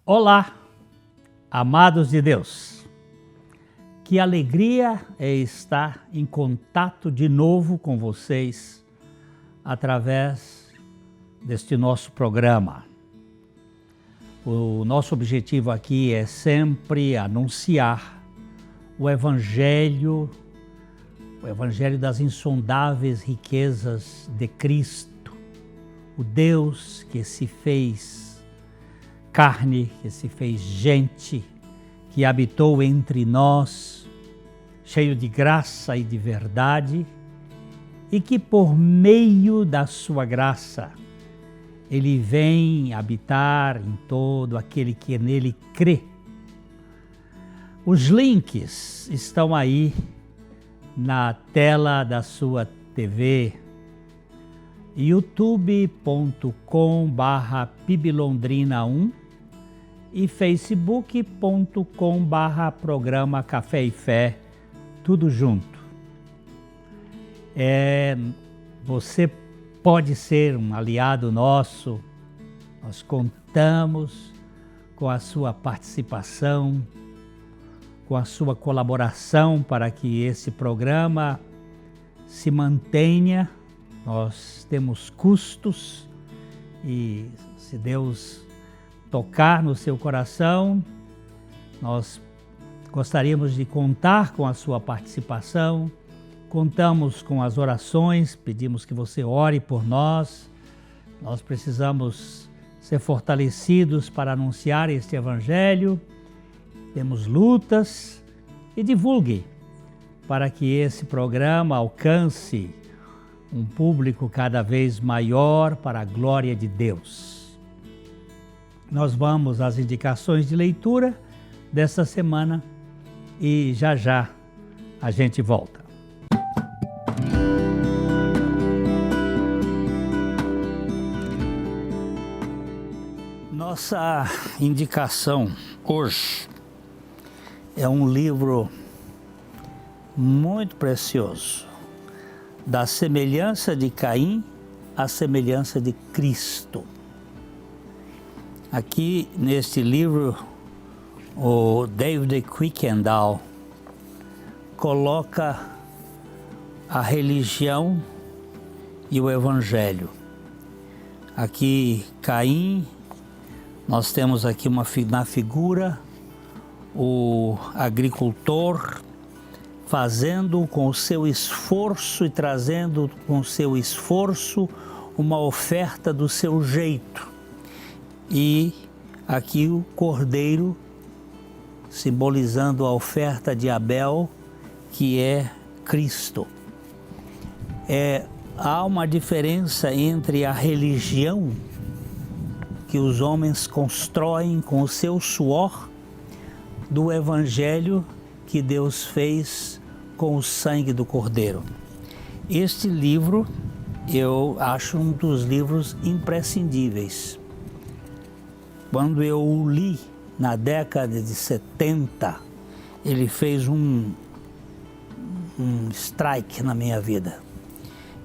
Olá, amados de Deus. Que alegria é estar em contato de novo com vocês através deste nosso programa. O nosso objetivo aqui é sempre anunciar o Evangelho das insondáveis riquezas de Cristo, o Deus que se fez carne, que se fez gente, que habitou entre nós, cheio de graça e de verdade, e que por meio da sua graça, Ele vem habitar em todo aquele que nele crê. Os links estão aí na tela da sua TV, youtube.com/piblondrina1 e facebook.com/programa Café e Fé, tudo junto. Você pode ser um aliado nosso, nós contamos com a sua participação, com a sua colaboração para que esse programa se mantenha. Nós temos custos e se Deus tocar no seu coração, nós gostaríamos de contar com a sua participação. Contamos com as orações, pedimos que você ore por nós. Nós precisamos ser fortalecidos para anunciar este Evangelho. Temos lutas e divulgue para que esse programa alcance um público cada vez maior para a glória de Deus. Nós vamos às indicações de leitura desta semana e já a gente volta. Nossa indicação hoje é um livro muito precioso, Da Semelhança de Caim à Semelhança de Cristo. Aqui neste livro, o David Kuykendall coloca a religião e o Evangelho. Aqui Caim, nós temos aqui na figura o agricultor fazendo com o seu esforço e trazendo com o seu esforço uma oferta do seu jeito. E aqui o cordeiro simbolizando a oferta de Abel, que é Cristo. Há uma diferença entre a religião que os homens constroem com o seu suor do Evangelho que Deus fez com o sangue do Cordeiro. Este livro eu acho um dos livros imprescindíveis. Quando eu o li na década de 70, ele fez um strike na minha vida.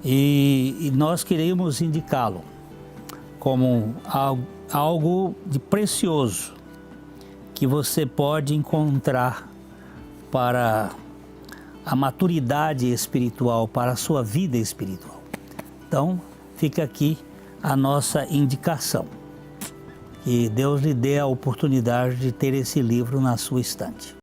E nós queríamos indicá-lo como algo de precioso que você pode encontrar para a maturidade espiritual, para a sua vida espiritual. Então, fica aqui a nossa indicação. Que Deus lhe dê a oportunidade de ter esse livro na sua estante.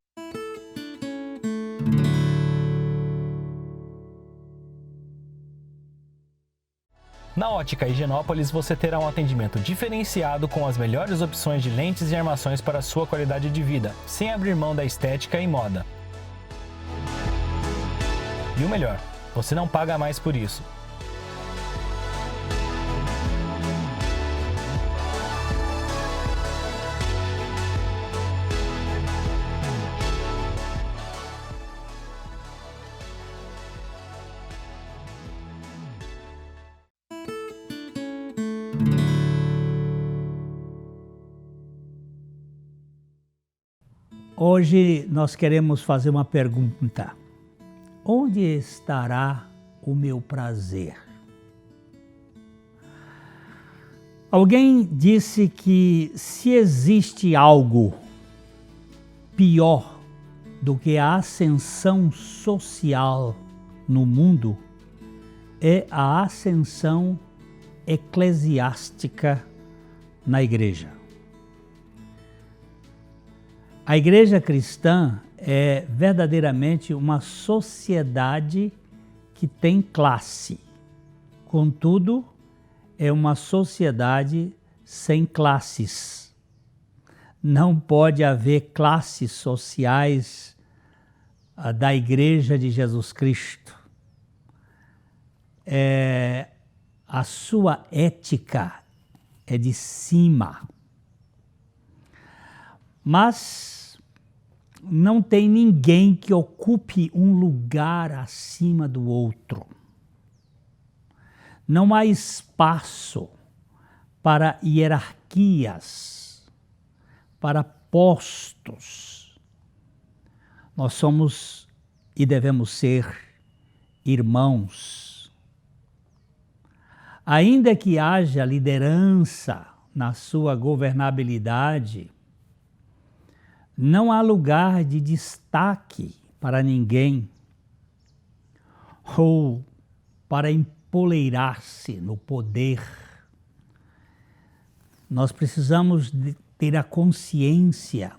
Na Ótica Higienópolis você terá um atendimento diferenciado com as melhores opções de lentes e armações para a sua qualidade de vida, sem abrir mão da estética e moda. E o melhor, você não paga mais por isso. Hoje nós queremos fazer uma pergunta. Onde estará o meu prazer? Alguém disse que se existe algo pior do que a ascensão social no mundo, é a ascensão eclesiástica na igreja. A igreja cristã é verdadeiramente uma sociedade que tem classe. Contudo, é uma sociedade sem classes. Não pode haver classes sociais da Igreja de Jesus Cristo. A sua ética é de cima. Mas não tem ninguém que ocupe um lugar acima do outro. Não há espaço para hierarquias, para postos. Nós somos e devemos ser irmãos. Ainda que haja liderança na sua governabilidade, não há lugar de destaque para ninguém ou para empoleirar-se no poder. Nós precisamos ter a consciência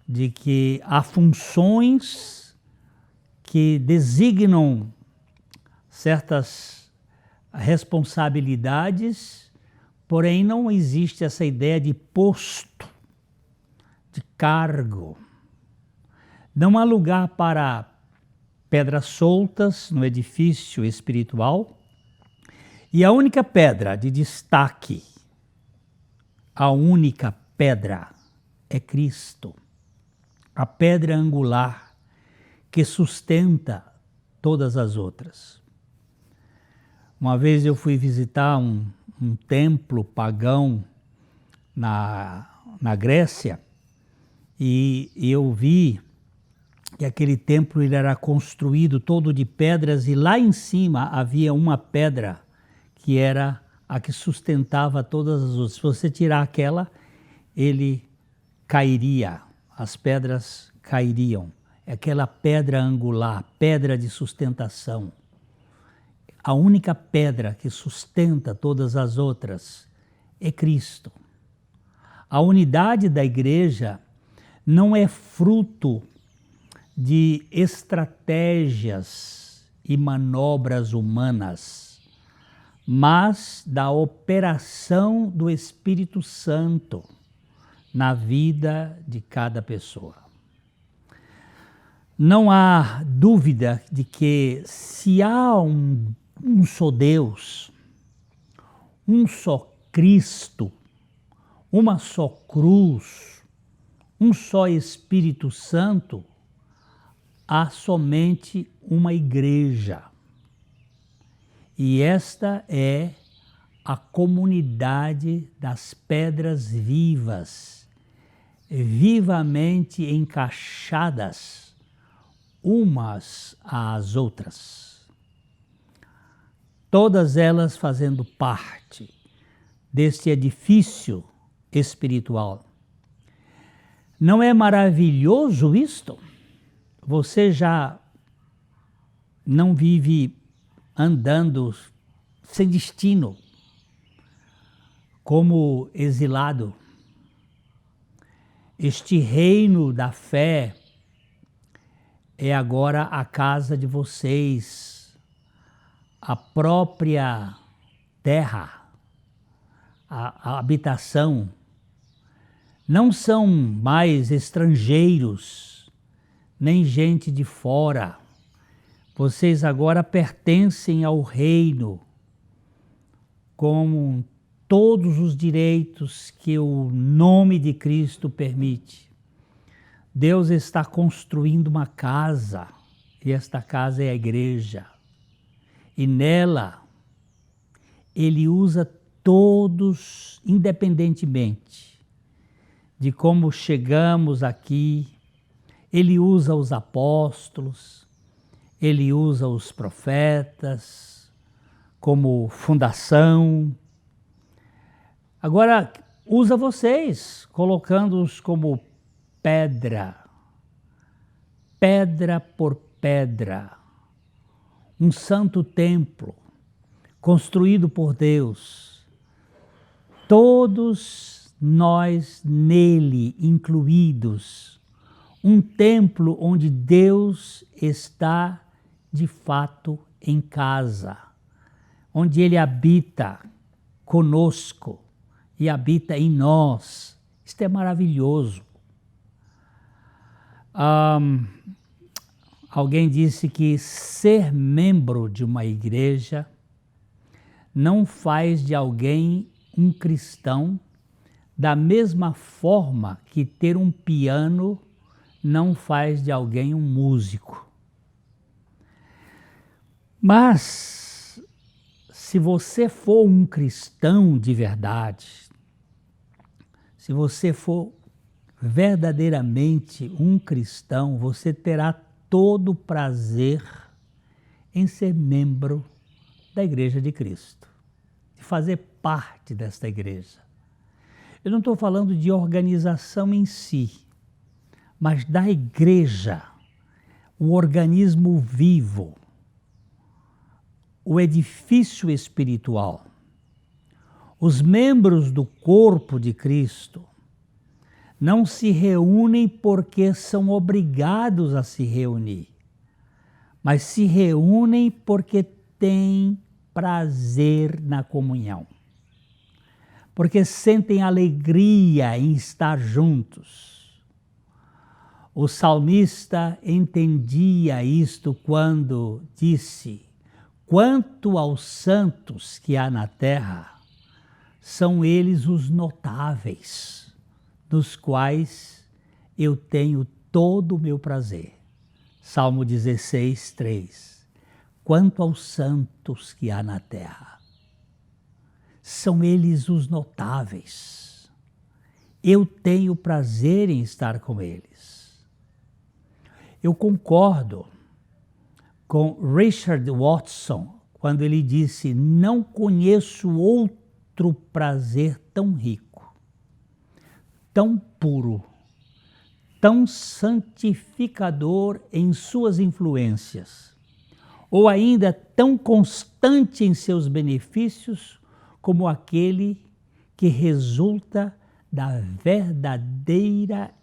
de que há funções que designam certas responsabilidades, porém não existe essa ideia de posto, de cargo. Não há lugar para pedras soltas no edifício espiritual, e a única pedra de destaque, a única pedra é Cristo, a pedra angular que sustenta todas as outras. Uma vez eu fui visitar um templo pagão na Grécia, e eu vi que aquele templo ele era construído todo de pedras, e lá em cima havia uma pedra que era a que sustentava todas as outras. Se você tirar aquela, ele cairia, as pedras cairiam. É aquela pedra angular, pedra de sustentação. A única pedra que sustenta todas as outras é Cristo. A unidade da igreja não é fruto de estratégias e manobras humanas, mas da operação do Espírito Santo na vida de cada pessoa. Não há dúvida de que se há um só Deus, um só Cristo, uma só cruz, um só Espírito Santo, há somente uma igreja. E esta é a comunidade das pedras vivas, vivamente encaixadas umas às outras. Todas elas fazendo parte deste edifício espiritual. Não é maravilhoso isto? Você já não vive andando sem destino, como exilado. Este reino da fé é agora a casa de vocês, a própria terra, a habitação. Não são mais estrangeiros, nem gente de fora. Vocês agora pertencem ao reino, com todos os direitos que o nome de Cristo permite. Deus está construindo uma casa, e esta casa é a igreja. E nela, Ele usa todos, independentemente de como chegamos aqui. Ele usa os apóstolos, Ele usa os profetas como fundação. Agora, usa vocês, colocando-os como pedra, pedra por pedra, um santo templo construído por Deus, todos nós nele incluídos, um templo onde Deus está de fato em casa, onde Ele habita conosco e habita em nós. Isto é maravilhoso. Alguém disse que ser membro de uma igreja não faz de alguém um cristão da mesma forma que ter um piano não faz de alguém um músico. Mas, se você for um cristão de verdade, se você for verdadeiramente um cristão, você terá todo o prazer em ser membro da Igreja de Cristo, de fazer parte desta igreja. Eu não estou falando de organização em si, mas da igreja, o organismo vivo, o edifício espiritual. Os membros do corpo de Cristo não se reúnem porque são obrigados a se reunir, mas se reúnem porque têm prazer na comunhão, porque sentem alegria em estar juntos. O salmista entendia isto quando disse: quanto aos santos que há na terra, são eles os notáveis, dos quais eu tenho todo o meu prazer. Salmo 16, 3. Quanto aos santos que há na terra, são eles os notáveis. Eu tenho prazer em estar com eles. Eu concordo com Richard Watson quando ele disse: não conheço outro prazer tão rico, tão puro, tão santificador em suas influências, ou ainda tão constante em seus benefícios, como aquele que resulta da verdadeira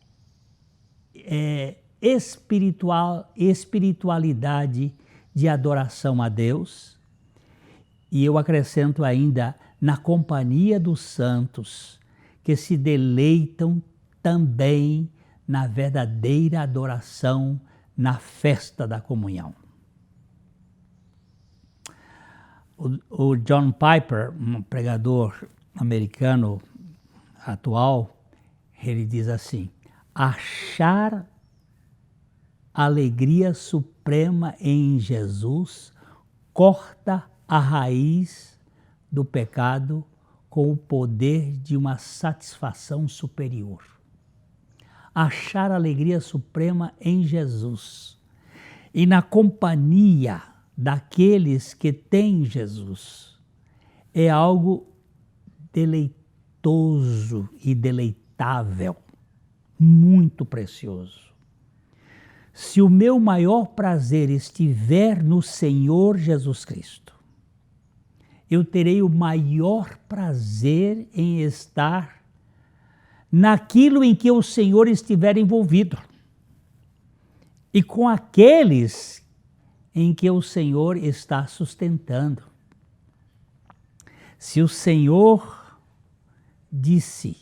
espiritualidade de adoração a Deus. E eu acrescento ainda, na companhia dos santos, que se deleitam também na verdadeira adoração, na festa da comunhão. O John Piper, um pregador americano atual, ele diz assim: achar alegria suprema em Jesus corta a raiz do pecado com o poder de uma satisfação superior. Achar alegria suprema em Jesus e na companhia daqueles que têm Jesus é algo deleitoso e deleitável, muito precioso. Se o meu maior prazer estiver no Senhor Jesus Cristo, eu terei o maior prazer em estar naquilo em que o Senhor estiver envolvido e com aqueles em que o Senhor está sustentando. Se o Senhor disse: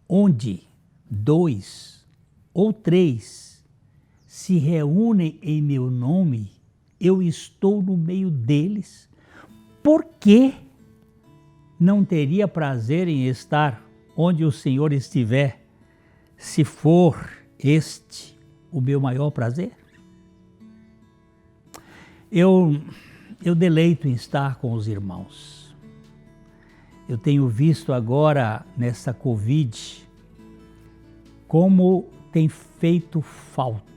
onde 2 ou 3 se reúnem em meu nome, eu estou no meio deles, por que não teria prazer em estar onde o Senhor estiver, se for este o meu maior prazer? Eu deleito em estar com os irmãos. Eu tenho visto agora nessa Covid como tem feito falta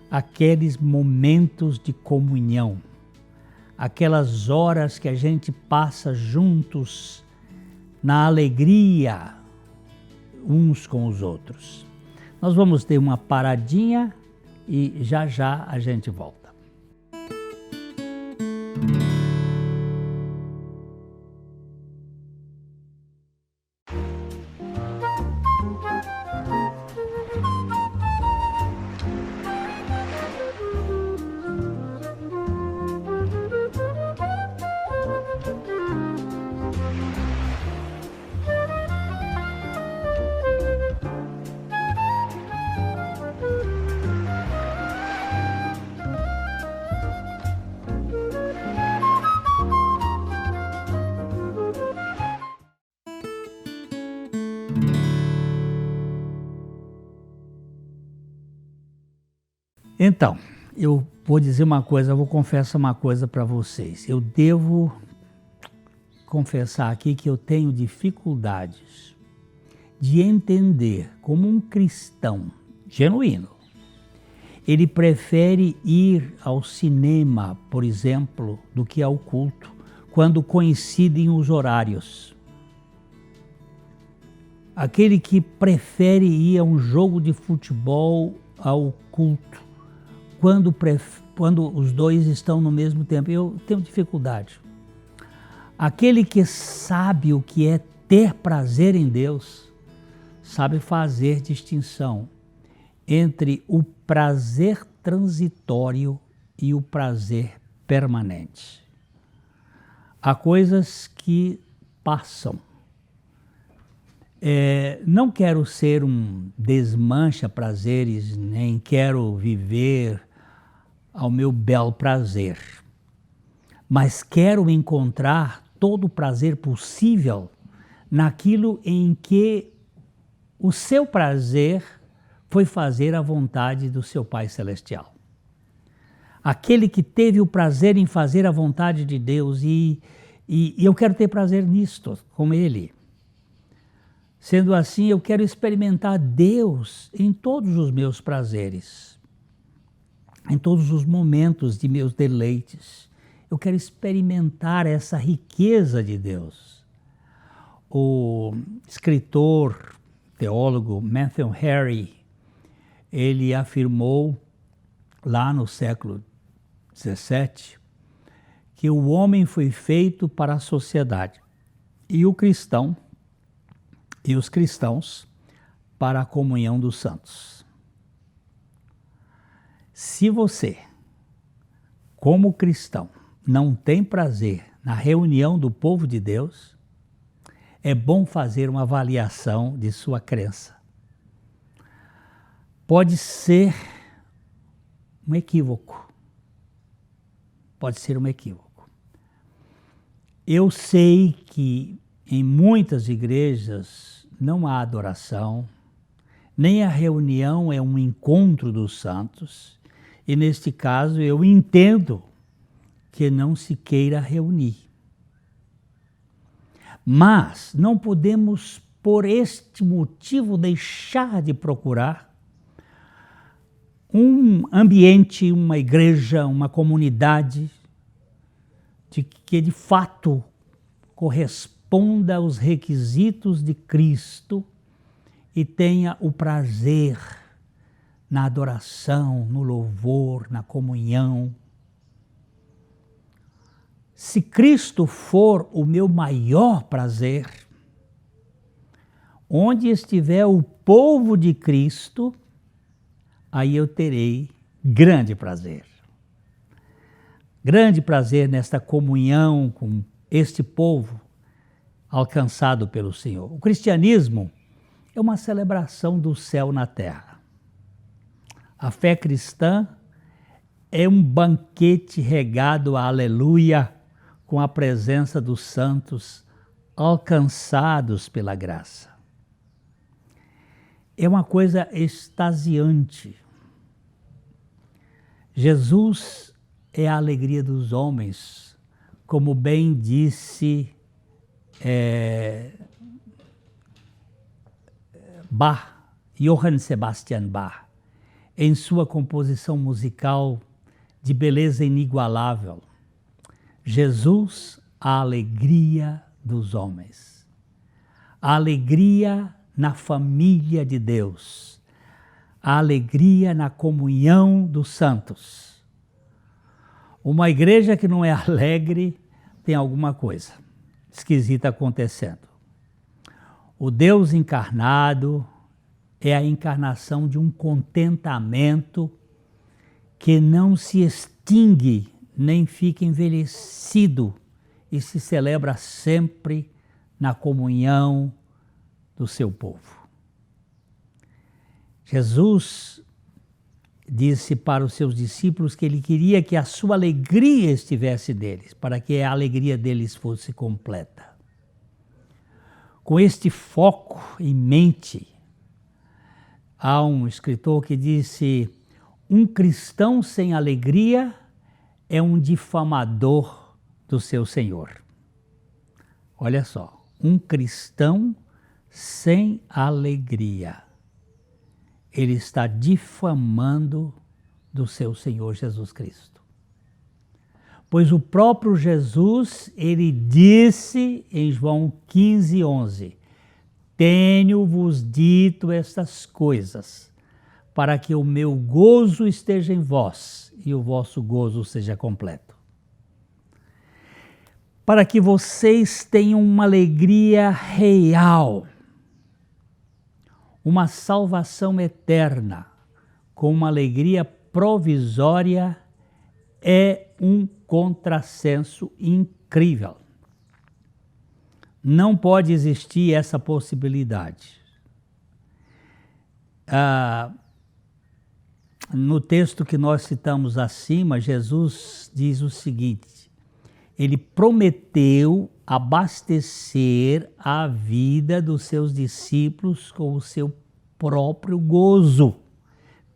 aqueles momentos de comunhão, aquelas horas que a gente passa juntos, na alegria uns com os outros. Nós vamos ter uma paradinha e já já a gente volta. Então, eu vou dizer uma coisa, eu vou confessar uma coisa para vocês. Eu devo confessar aqui que eu tenho dificuldades de entender como um cristão genuíno, ele prefere ir ao cinema, por exemplo, do que ao culto, quando coincidem os horários. Aquele que prefere ir a um jogo de futebol ao culto, quando os dois estão no mesmo tempo. Eu tenho dificuldade. Aquele que sabe o que é ter prazer em Deus, sabe fazer distinção entre o prazer transitório e o prazer permanente. Há coisas que passam. Não quero ser um desmancha-prazeres, nem quero viver ao meu bel prazer, mas quero encontrar todo o prazer possível naquilo em que o seu prazer foi fazer a vontade do seu Pai Celestial. Aquele que teve o prazer em fazer a vontade de Deus, e eu quero ter prazer nisto, com Ele. Sendo assim, eu quero experimentar Deus em todos os meus prazeres, em todos os momentos de meus deleites. Eu quero experimentar essa riqueza de Deus. O escritor, teólogo Matthew Henry, ele afirmou lá no século XVII que o homem foi feito para a sociedade e os cristãos para a comunhão dos santos. Se você, como cristão, não tem prazer na reunião do povo de Deus, é bom fazer uma avaliação de sua crença. Pode ser um equívoco. Pode ser um equívoco. Eu sei que em muitas igrejas não há adoração, nem a reunião é um encontro dos santos, e neste caso eu entendo que não se queira reunir. Mas não podemos, por este motivo, deixar de procurar um ambiente, uma igreja, uma comunidade que de fato corresponda aos requisitos de Cristo e tenha o prazer na adoração, no louvor, na comunhão. Se Cristo for o meu maior prazer, onde estiver o povo de Cristo, aí eu terei grande prazer. Grande prazer nesta comunhão com este povo alcançado pelo Senhor. O cristianismo é uma celebração do céu na terra. A fé cristã é um banquete regado a aleluia com a presença dos santos alcançados pela graça. É uma coisa extasiante. Jesus é a alegria dos homens, como bem disse Johann Sebastian Bach, em sua composição musical de beleza inigualável. Jesus, a alegria dos homens. a alegria na família de Deus, a alegria na comunhão dos santos. Uma igreja que não é alegre tem alguma coisa esquisita acontecendo. O Deus encarnado é a encarnação de um contentamento que não se extingue nem fica envelhecido e se celebra sempre na comunhão do seu povo. Jesus disse para os seus discípulos que ele queria que a sua alegria estivesse neles, para que a alegria deles fosse completa. Com este foco em mente, há um escritor que disse: um cristão sem alegria é um difamador do seu Senhor. Olha só, um cristão sem alegria, ele está difamando do seu Senhor Jesus Cristo. Pois o próprio Jesus, ele disse em João 15:11, tenho-vos dito estas coisas, para que o meu gozo esteja em vós e o vosso gozo seja completo. Para que vocês tenham uma alegria real, uma salvação eterna, com uma alegria provisória, é um contrassenso incrível. Não pode existir essa possibilidade. No texto que nós citamos acima, Jesus diz o seguinte: ele prometeu abastecer a vida dos seus discípulos com o seu próprio gozo.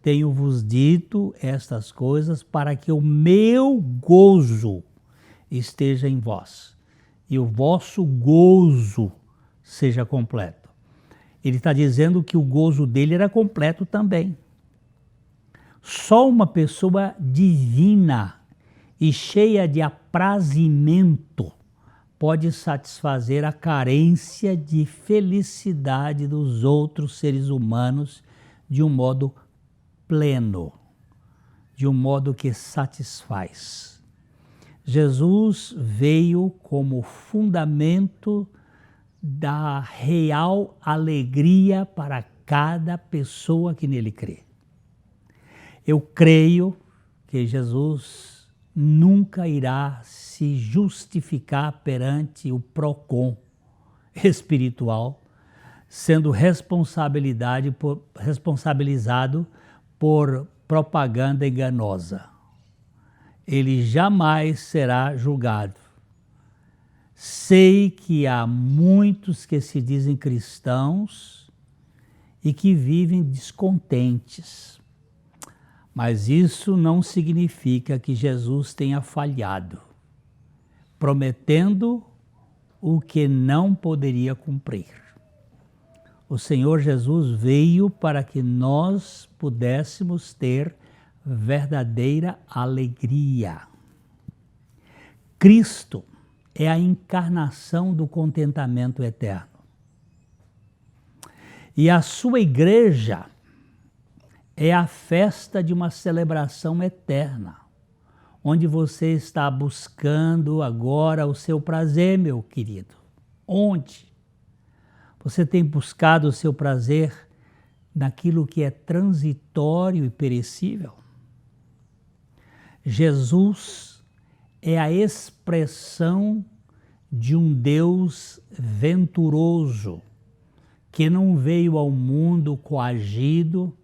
Tenho-vos dito estas coisas para que o meu gozo esteja em vós e o vosso gozo seja completo. Ele está dizendo que o gozo dele era completo também. Só uma pessoa divina e cheia de aprazimento pode satisfazer a carência de felicidade dos outros seres humanos de um modo pleno, de um modo que satisfaz. Jesus veio como fundamento da real alegria para cada pessoa que nele crê. Eu creio que Jesus nunca irá se justificar perante o PROCON espiritual, sendo responsabilizado por propaganda enganosa. Ele jamais será julgado. Sei que há muitos que se dizem cristãos e que vivem descontentes. Mas isso não significa que Jesus tenha falhado, prometendo o que não poderia cumprir. O Senhor Jesus veio para que nós pudéssemos ter verdadeira alegria. Cristo é a encarnação do contentamento eterno. E a sua igreja é a festa de uma celebração eterna, onde você está buscando agora o seu prazer, meu querido. Onde? Você tem buscado o seu prazer naquilo que é transitório e perecível? Jesus é a expressão de um Deus venturoso, que não veio ao mundo coagido,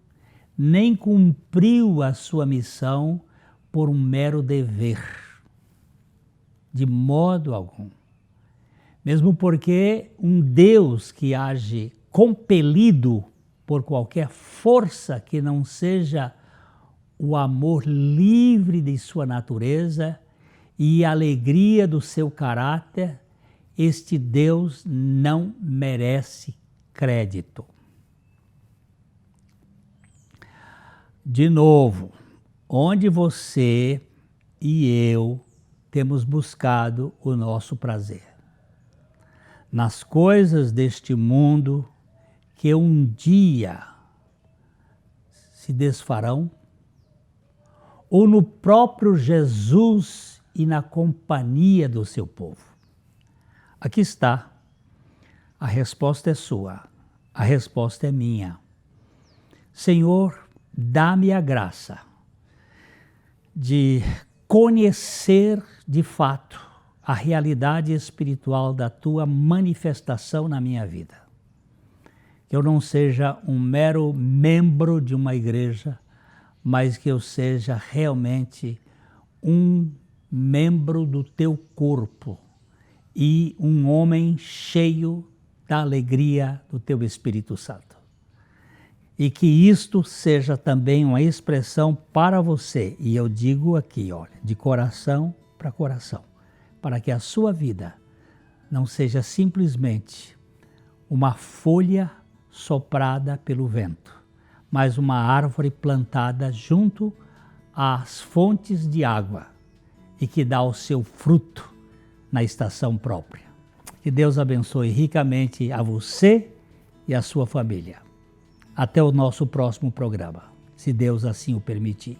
nem cumpriu a sua missão por um mero dever, de modo algum. Mesmo porque um Deus que age compelido por qualquer força que não seja o amor livre de sua natureza e a alegria do seu caráter, este Deus não merece crédito. De novo, onde você e eu temos buscado o nosso prazer? nas coisas deste mundo que um dia se desfarão, ou no próprio Jesus e na companhia do seu povo? Aqui está. A resposta é sua. A resposta é minha. Senhor, dá-me a graça de conhecer de fato a realidade espiritual da tua manifestação na minha vida. Que eu não seja um mero membro de uma igreja, mas que eu seja realmente um membro do teu corpo e um homem cheio da alegria do teu Espírito Santo. E que isto seja também uma expressão para você, e eu digo aqui, olha, de coração para coração, para que a sua vida não seja simplesmente uma folha soprada pelo vento, mas uma árvore plantada junto às fontes de água e que dá o seu fruto na estação própria. Que Deus abençoe ricamente a você e a sua família. Até o nosso próximo programa, se Deus assim o permitir.